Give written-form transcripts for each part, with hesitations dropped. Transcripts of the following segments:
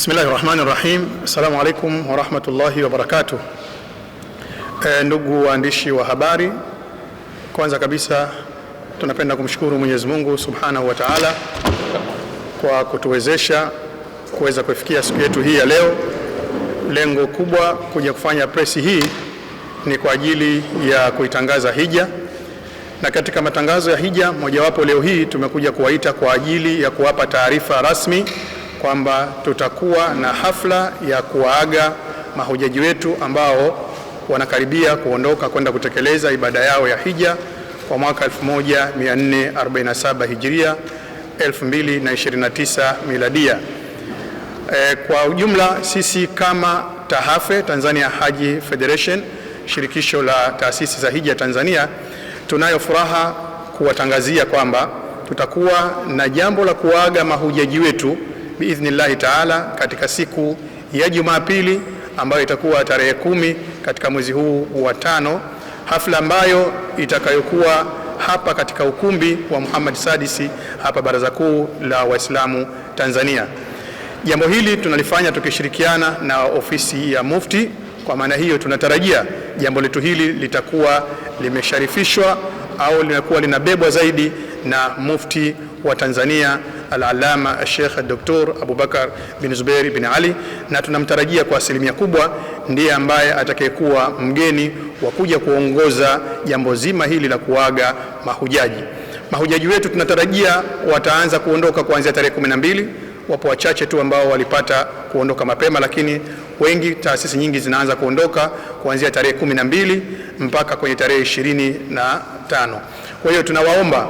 Bismillahirrahmanirrahim. Assalamu alaikum wa rahmatullahi wa barakatuh. Ndugu waandishi wa habari, kwanza kabisa tunapenda kumshukuru Mwenyezi Mungu Subhanahu wa Ta'ala kwa kutuwezesha kuweza kufikia siku yetu hii ya leo. Lengo kubwa kuja kufanya presi hii ni kwa ajili ya kuitangaza hija, na katika matangazo ya hija mojawapo leo hii tumekuja kuwaita kwa ajili ya kuwapa taarifa rasmi kwamba tutakuwa na hafla ya kuwaaga mahujaji wetu ambao wanakaribia kuondoka kwenda kutekeleza ibada yao ya hija kwa mwaka 1447 Hijria 2029 Miladia. Kwa ujumla sisi kama TAHAFE, Tanzania Haji Federation, shirikisho la taasisi za hija Tanzania, tunayo furaha kuwatangazia kwamba tutakuwa na jambo la kuaga mahujaji wetu biidhnillahi taala katika siku ya Jumapili ambayo itakuwa tarehe 10 katika mwezi huu wa 5, hafla ambayo itakayokuwa hapa katika ukumbi wa Muhammad Sadisi hapa Baraza Kuu la Waislamu Tanzania. Jambo hili tunalifanya tukishirikiana na ofisi ya Mufti. Kwa maana hiyo tunatarajia jambo letu hili litakuwa limesharifishwa au linakuwa linabebwa zaidi na Mufti wa Tanzania Al-Allama Sheikh Dr. Abubakar bin Zubair bin Ali, na tunamtarajia kwa asilimia kubwa ndiye ambaye atakayekuwa mgeni wa kuja kuongoza jambo zima hili la kuaga mahujaji. Mahujaji wetu tunatarajia wataanza kuondoka kuanzia tarehe 12. Wapo wachache tu ambao walipata kuondoka mapema, lakini wengi, taasisi nyingi zinaanza kuondoka kuanzia tarehe 12 mpaka kwenye tarehe 25. Kwa hiyo tunawaomba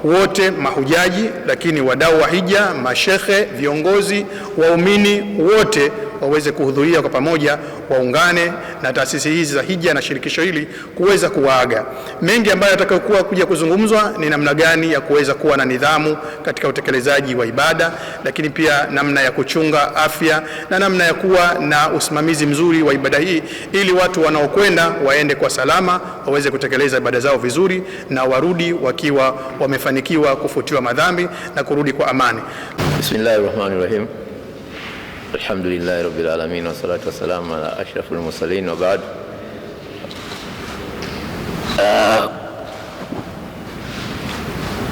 wote mahujaji, lakini wadau wa hija, mashekhe, viongozi, waumini wote waweze kuhudhuria kwa pamoja, waungane na taasisi hizi za hija na shirikisho hili kuweza kuwaaga. Mengi ambayo yatakayokuwa kuja kuzungumzwa ni namna gani ya kuweza kuwa na nidhamu katika utekelezaji wa ibada, lakini pia namna ya kuchunga afya na namna ya kuwa na usimamizi mzuri wa ibada hii, ili watu wanaokwenda waende kwa salama, waweze kutekeleza ibada zao vizuri na warudi wakiwa wamefanikiwa kufutiwa madhambi na kurudi kwa amani. Bismillahirrahmanirrahim. Alhamdulillahi rabbil alamin wa salatu wassalamu ala ashrafil mursalin wa ba'd.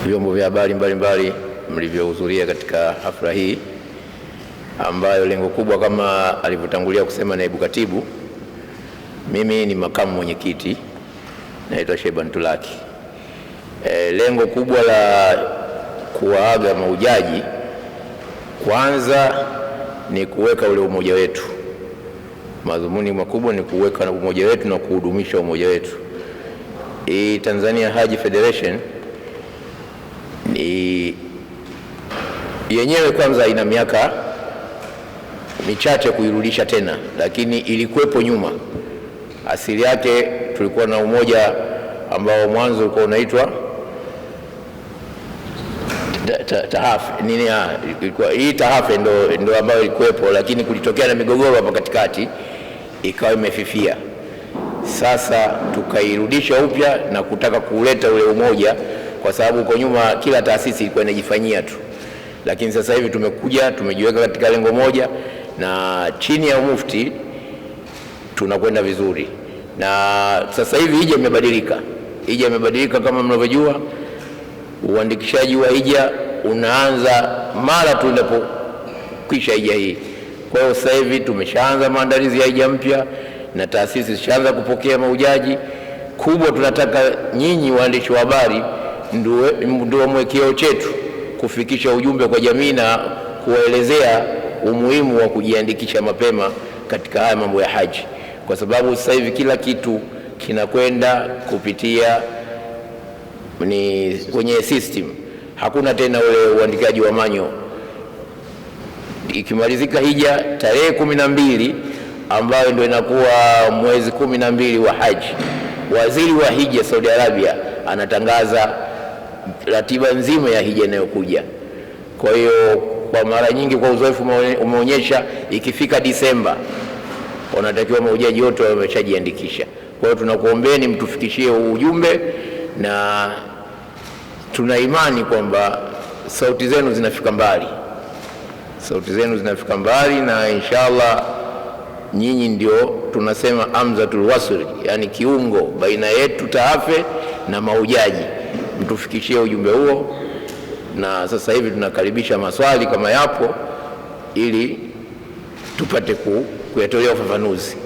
Vyombo vya habari mbalimbali mlivyohudhuria katika hafla hii ambayo lengo kubwa kama alivyotangulia kusema naibu katibu, mimi ni makamu mwenyekiti, naitwa Sheban Tulaki. Lengo kubwa la kuwaaga mahujaji kwanza ni kuweka ule umoja wetu. Madhumuni makubwa ni kuweka umoja wetu na kuhudumisha umoja wetu. Tanzania Haji Federation ni yenyewe kwanza ina miaka michache kuirudisha tena, lakini ilikuwepo nyuma. Asili yake tulikuwa na umoja ambao mwanzo ulikuwa unaitwa TAHAFE. Hii TAHAFE ndo ambayo ilikuwepo, lakini kulitokea na migogoro hapa katikati ikawa imefifia. Sasa tukairudisha upya na kutaka kuleta ule umoja, kwa sababu kwa nyuma kila taasisi ilikuwa inajifanyia tu, lakini sasa hivi tumekuja tumejiweka katika lengo moja, na chini ya Mufti tunakwenda vizuri. Na sasa hivi hija imebadilika kama mnavyojua. Uandikishaji wa hija unaanza mara tu unapokwisha hija hii. Kwa hiyo sasa hivi tumeshaanza maandalizi ya hija mpya na taasisi zishaanza kupokea mahujaji. Kubwa tunataka nyinyi waandishi wa habari ndio mwekeo chetu kufikisha ujumbe kwa jamii na kuwaelezea umuhimu wa kujiandikisha mapema katika haya mambo ya haji, kwa sababu sasa hivi kila kitu kinakwenda kupitia ni kwenye system. Hakuna tena ule uandikaji wa manyo. Ikimalizika hija tarehe 12 ambayo ndio inakuwa mwezi 12 wa haji, waziri wa hija Saudi Arabia anatangaza ratiba nzima ya hija inayokuja. Kwa hiyo kwa mara nyingi, kwa uzoefu umeonyesha, ikifika Disemba wanatakiwa mahujaji wote wameshajiandikisha. Kwa hiyo tunakuombeeni mtufikishie ujumbe, na tuna imani kwamba sauti zenu zinafika mbali. sauti zenu zinafika mbali, na inshallah nyinyi ndio tunasema hamzatul wasl, yani kiungo baina yetu TAHAFE na mahujaji. Mtufikishie ujumbe huo, na sasa hivi tunakaribisha maswali kama yapo, ili tupate kuyatolea ufafanuzi.